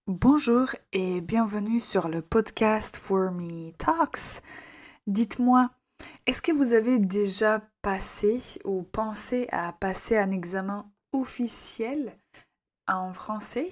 Bonjour et bienvenue sur le podcast For Me Talks. Dites-moi, est-ce que vous avez déjà passé ou pensé à passer un examen officiel en français?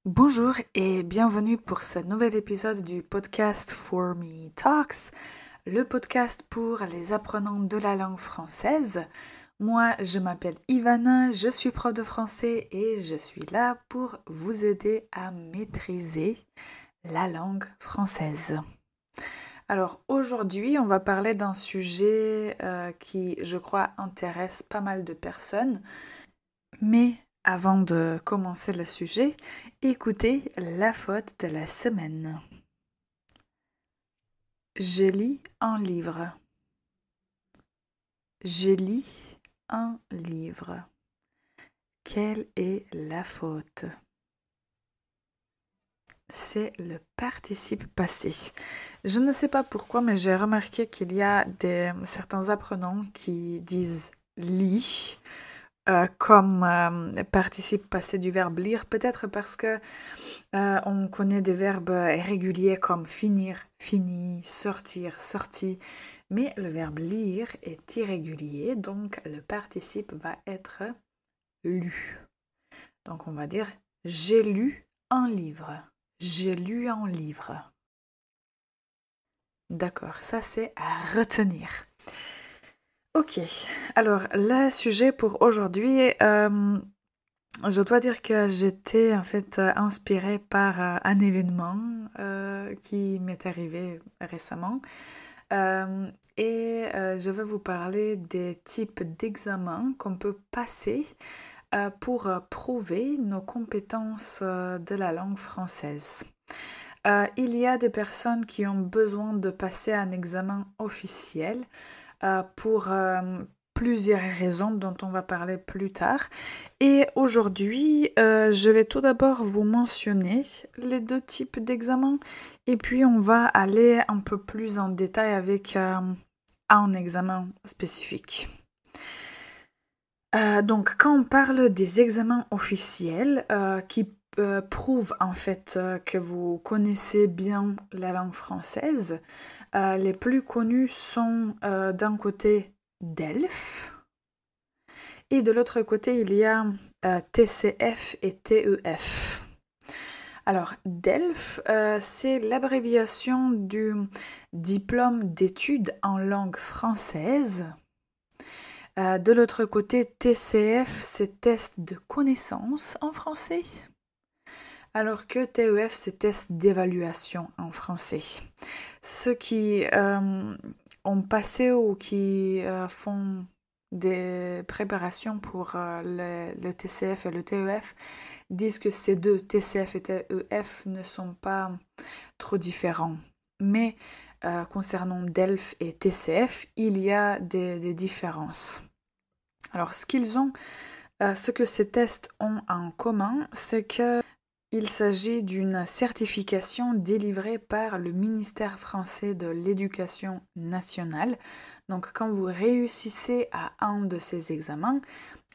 Bonjour et bienvenue pour ce nouvel épisode du podcast For Me Talks, le podcast pour les apprenants de la langue française. Moi, je m'appelle Ivana, je suis prof de français et je suis là pour vous aider à maîtriser la langue française. Alors aujourd'hui, on va parler d'un sujet qui, je crois, intéresse pas mal de personnes. Mais avant de commencer le sujet, écoutez la faute de la semaine. Je lis un livre. Je lis un livre. Quelle est la faute? C'est le participe passé. Je ne sais pas pourquoi, mais j'ai remarqué qu'il y a certains apprenants qui disent lit comme participe passé du verbe lire, peut-être parce que on connaît des verbes irréguliers comme finir, fini, sortir, sorti, mais le verbe lire est irrégulier, donc le participe va être lu. Donc on va dire j'ai lu un livre. J'ai lu un livre. D'accord, ça c'est à retenir. Ok, alors le sujet pour aujourd'hui, je dois dire que j'étais en fait inspirée par un événement qui m'est arrivé récemment. Je vais vous parler des types d'examens qu'on peut passer pour prouver nos compétences de la langue française. Il y a des personnes qui ont besoin de passer un examen officiel pour plusieurs raisons dont on va parler plus tard. Et aujourd'hui, je vais tout d'abord vous mentionner les deux types d'examens et puis on va aller un peu plus en détail avec un examen spécifique. Donc, quand on parle des examens officiels qui prouvent en fait que vous connaissez bien la langue française, les plus connus sont d'un côté DELF et de l'autre côté il y a TCF et TEF. Alors, DELF, c'est l'abréviation du diplôme d'études en langue française. De l'autre côté, TCF, c'est test de connaissance en français, alors que TEF, c'est test d'évaluation en français. Ceux qui ont passé ou qui font des préparations pour le TCF et le TEF disent que ces deux, TCF et TEF, ne sont pas trop différents. Mais concernant DELF et TCF, il y a des différences. Alors, ce que ces tests ont en commun, c'est qu'il s'agit d'une certification délivrée par le ministère français de l'Éducation nationale. Donc, quand vous réussissez à un de ces examens,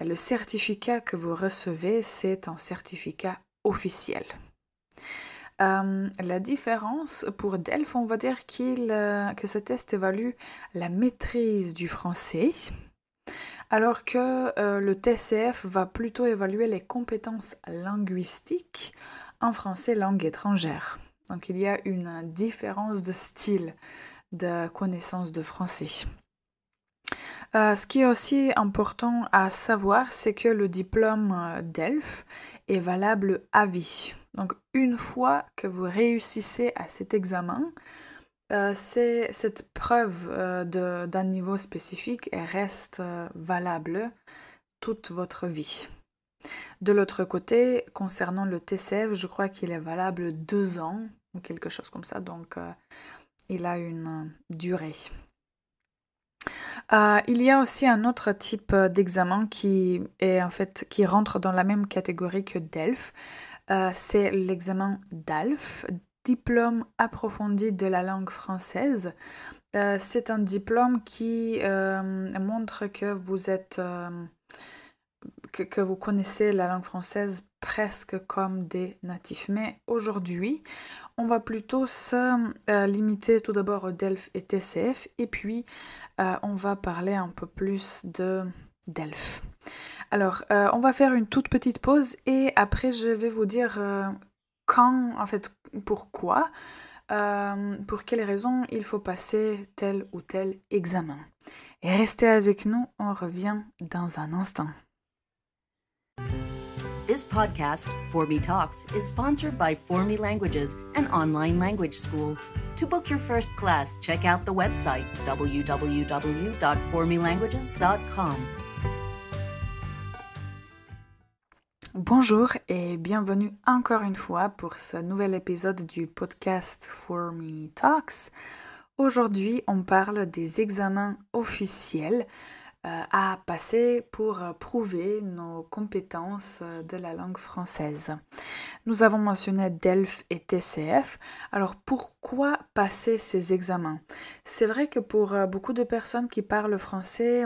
le certificat que vous recevez, c'est un certificat officiel. La différence pour DELF, on va dire que ce test évalue la maîtrise du français, alors que le TCF va plutôt évaluer les compétences linguistiques en français langue étrangère. Donc il y a une différence de style de connaissance de français. Ce qui est aussi important à savoir, c'est que le diplôme DELF est valable à vie. Donc une fois que vous réussissez à cet examen, cette preuve d'un niveau spécifique reste valable toute votre vie. De l'autre côté, concernant le TCF, je crois qu'il est valable 2 ans ou quelque chose comme ça, donc il a une durée. Il y a aussi un autre type d'examen qui rentre dans la même catégorie que DELF. C'est l'examen DALF, Diplôme approfondi de la langue française. C'est un diplôme qui montre que que vous connaissez la langue française presque comme des natifs. Mais aujourd'hui, on va plutôt se limiter tout d'abord au DELF et TCF, et puis on va parler un peu plus de DELF. Alors, on va faire une toute petite pause et après je vais vous dire pourquoi, pour quelles raisons il faut passer tel ou tel examen. Et restez avec nous, on revient dans un instant. This podcast, For Me Talks, is sponsored by For Me Languages, an online language school. To book your first class, check out the website www.formelanguages.com. Bonjour et bienvenue encore une fois pour ce nouvel épisode du podcast For Me Talks. Aujourd'hui, on parle des examens officiels à passer pour prouver nos compétences de la langue française. Nous avons mentionné DELF et TCF. Alors pourquoi passer ces examens? C'est vrai que pour beaucoup de personnes qui parlent français,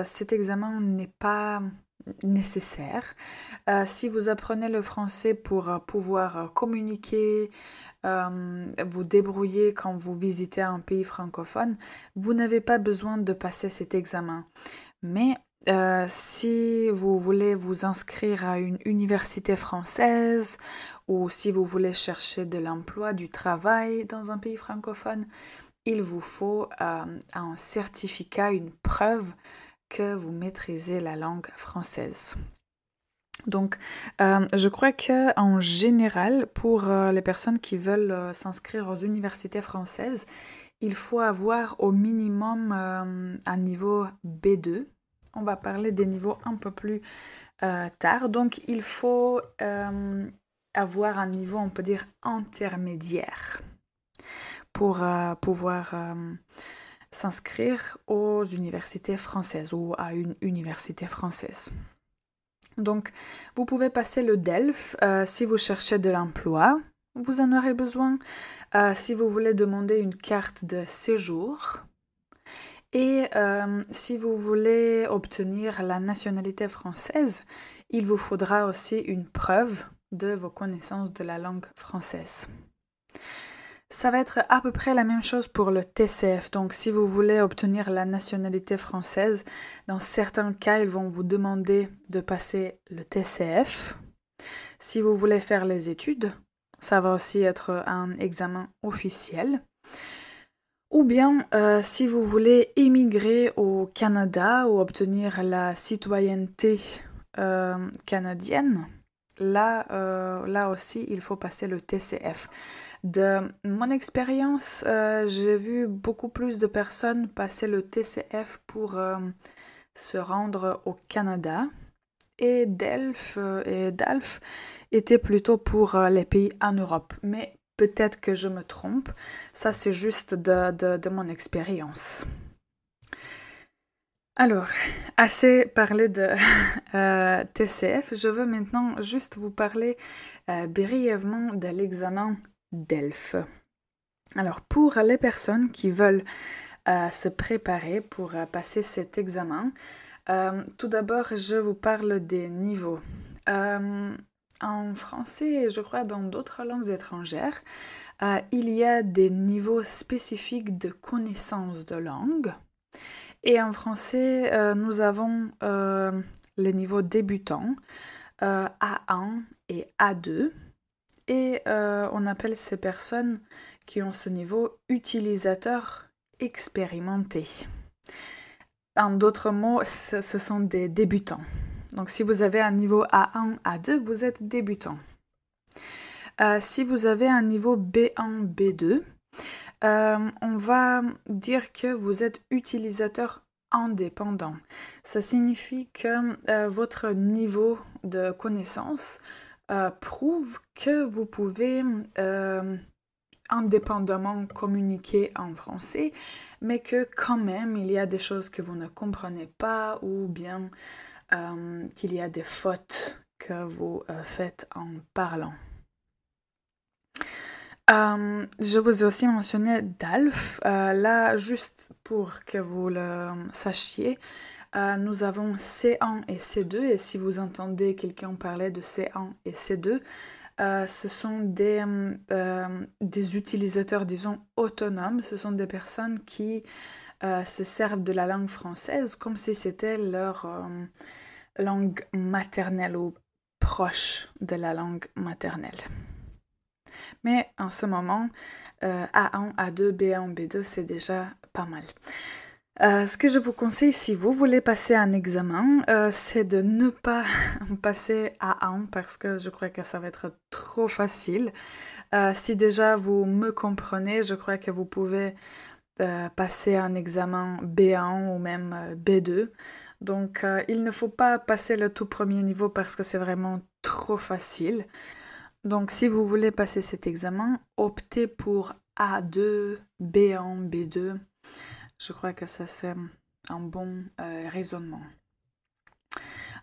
cet examen n'est pas nécessaire. Si vous apprenez le français pour pouvoir communiquer, vous débrouiller quand vous visitez un pays francophone, vous n'avez pas besoin de passer cet examen. Mais si vous voulez vous inscrire à une université française ou si vous voulez chercher de l'emploi, du travail dans un pays francophone, il vous faut un certificat, une preuve que vous maîtrisez la langue française. Donc, je crois qu'en général, pour les personnes qui veulent s'inscrire aux universités françaises, il faut avoir au minimum un niveau B2. On va parler des niveaux un peu plus tard. Donc, il faut avoir un niveau, on peut dire, intermédiaire pour pouvoir s'inscrire aux universités françaises ou à une université française. Donc, vous pouvez passer le DELF si vous cherchez de l'emploi. Vous en aurez besoin si vous voulez demander une carte de séjour. Et si vous voulez obtenir la nationalité française, il vous faudra aussi une preuve de vos connaissances de la langue française. Ça va être à peu près la même chose pour le TCF. Donc, si vous voulez obtenir la nationalité française, dans certains cas, ils vont vous demander de passer le TCF. Si vous voulez faire les études, ça va aussi être un examen officiel. Ou bien, si vous voulez émigrer au Canada ou obtenir la citoyenneté canadienne, là aussi, il faut passer le TCF. De mon expérience, j'ai vu beaucoup plus de personnes passer le TCF pour se rendre au Canada. Et DELF et DALF étaient plutôt pour les pays en Europe. Mais peut-être que je me trompe. Ça, c'est juste de mon expérience. Alors, assez parlé de TCF. Je veux maintenant juste vous parler brièvement de l'examen DELF. Alors, pour les personnes qui veulent se préparer pour passer cet examen, tout d'abord, je vous parle des niveaux. En français et je crois dans d'autres langues étrangères, il y a des niveaux spécifiques de connaissance de langue. Et en français, nous avons les niveaux débutants, A1 et A2. Et on appelle ces personnes qui ont ce niveau utilisateurs expérimentés. En d'autres mots, ce sont des débutants. Donc si vous avez un niveau A1, A2, vous êtes débutant. Si vous avez un niveau B1, B2, on va dire que vous êtes utilisateur indépendant. Ça signifie que votre niveau de connaissance prouve que vous pouvez indépendamment communiquer en français, mais que quand même il y a des choses que vous ne comprenez pas ou bien qu'il y a des fautes que vous faites en parlant. Je vous ai aussi mentionné DALF. Là, juste pour que vous le sachiez, nous avons C1 et C2, et si vous entendez quelqu'un parler de C1 et C2, ce sont des utilisateurs, disons, autonomes. Ce sont des personnes qui se servent de la langue française comme si c'était leur langue maternelle ou proche de la langue maternelle. Mais en ce moment, A1, A2, B1, B2, c'est déjà pas mal. Ce que je vous conseille, si vous voulez passer un examen, c'est de ne pas passer A1 parce que je crois que ça va être trop facile. Si déjà vous me comprenez, je crois que vous pouvez passer un examen B1 ou même B2. Donc, il ne faut pas passer le tout premier niveau parce que c'est vraiment trop facile. Donc, si vous voulez passer cet examen, optez pour A2, B1, B2. Je crois que ça, c'est un bon raisonnement.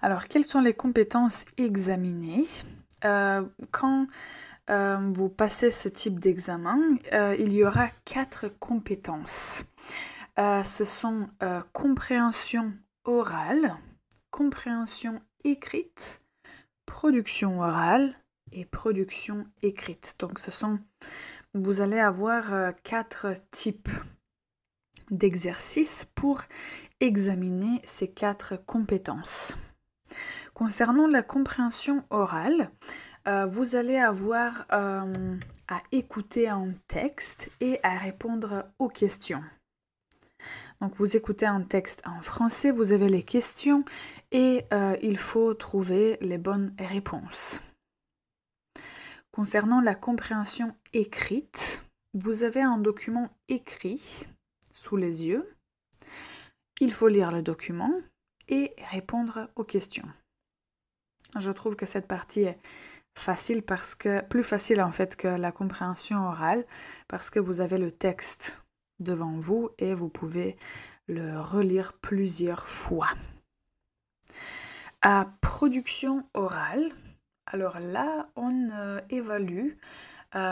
Alors, quelles sont les compétences examinées? Quand vous passez ce type d'examen, il y aura 4 compétences. Ce sont compréhension orale, compréhension écrite, production orale et production écrite. Donc, vous allez avoir 4 types d'exercices pour examiner ces 4 compétences. Concernant la compréhension orale, vous allez avoir à écouter un texte et à répondre aux questions. Donc vous écoutez un texte en français, vous avez les questions et il faut trouver les bonnes réponses. Concernant la compréhension écrite, vous avez un document écrit sous les yeux. Il faut lire le document et répondre aux questions. Je trouve que cette partie est plus facile en fait que la compréhension orale parce que vous avez le texte devant vous et vous pouvez le relire plusieurs fois. À production orale, alors là on évalue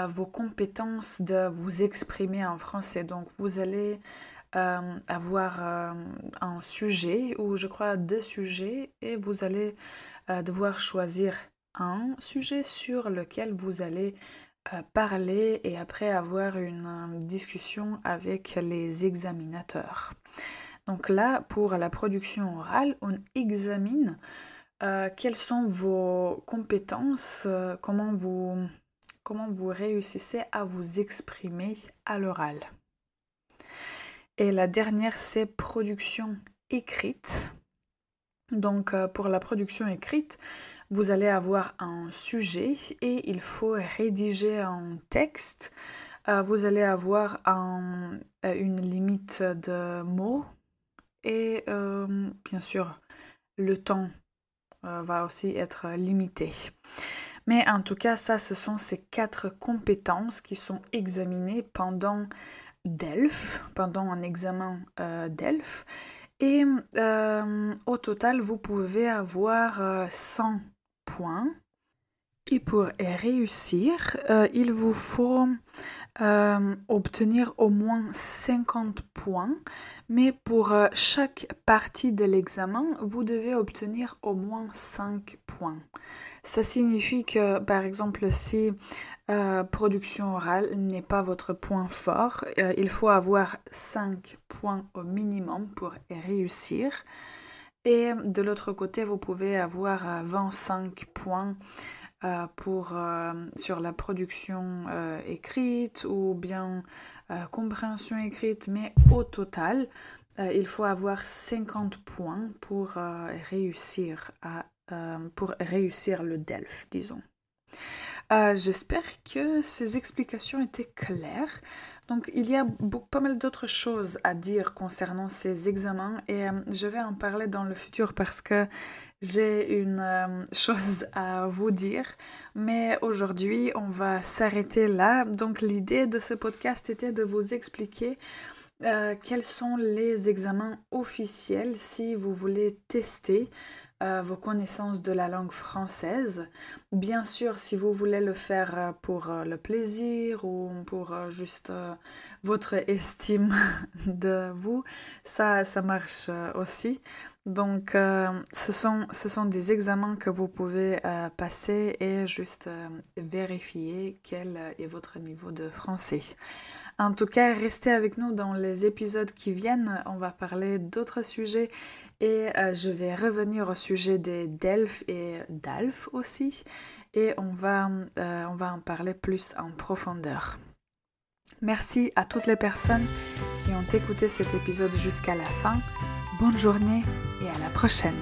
vos compétences de vous exprimer en français. Donc vous allez avoir un sujet ou je crois 2 sujets et vous allez devoir choisir un sujet sur lequel vous allez parler et après avoir une discussion avec les examinateurs. Donc là, pour la production orale, on examine quelles sont vos compétences, comment vous réussissez à vous exprimer à l'oral. Et la dernière, c'est production écrite. Donc, pour la production écrite, vous allez avoir un sujet et il faut rédiger un texte. Vous allez avoir une limite de mots et bien sûr, le temps va aussi être limité. Mais en tout cas, ce sont ces 4 compétences qui sont examinées pendant DELF, pendant un examen DELF. Et au total, vous pouvez avoir 100 points. Et pour réussir, il vous faut obtenir au moins 50 points. Mais pour chaque partie de l'examen, vous devez obtenir au moins 5 points. Ça signifie que, par exemple, si production orale n'est pas votre point fort, il faut avoir 5 points au minimum pour réussir. Et de l'autre côté, vous pouvez avoir 25 points sur la production écrite ou bien compréhension écrite, mais au total, il faut avoir 50 points pour réussir le DELF, disons. J'espère que ces explications étaient claires. Donc, il y a pas mal d'autres choses à dire concernant ces examens et je vais en parler dans le futur parce que j'ai une chose à vous dire, mais aujourd'hui on va s'arrêter là. Donc l'idée de ce podcast était de vous expliquer quels sont les examens officiels si vous voulez tester vos connaissances de la langue française. Bien sûr, si vous voulez le faire pour le plaisir ou pour juste votre estime de vous, ça marche aussi. Donc, ce sont des examens que vous pouvez passer et juste vérifier quel est votre niveau de français. En tout cas, restez avec nous dans les épisodes qui viennent. On va parler d'autres sujets et je vais revenir au sujet des DELF et DALF aussi. Et on va en parler plus en profondeur. Merci à toutes les personnes qui ont écouté cet épisode jusqu'à la fin. Bonne journée et à la prochaine.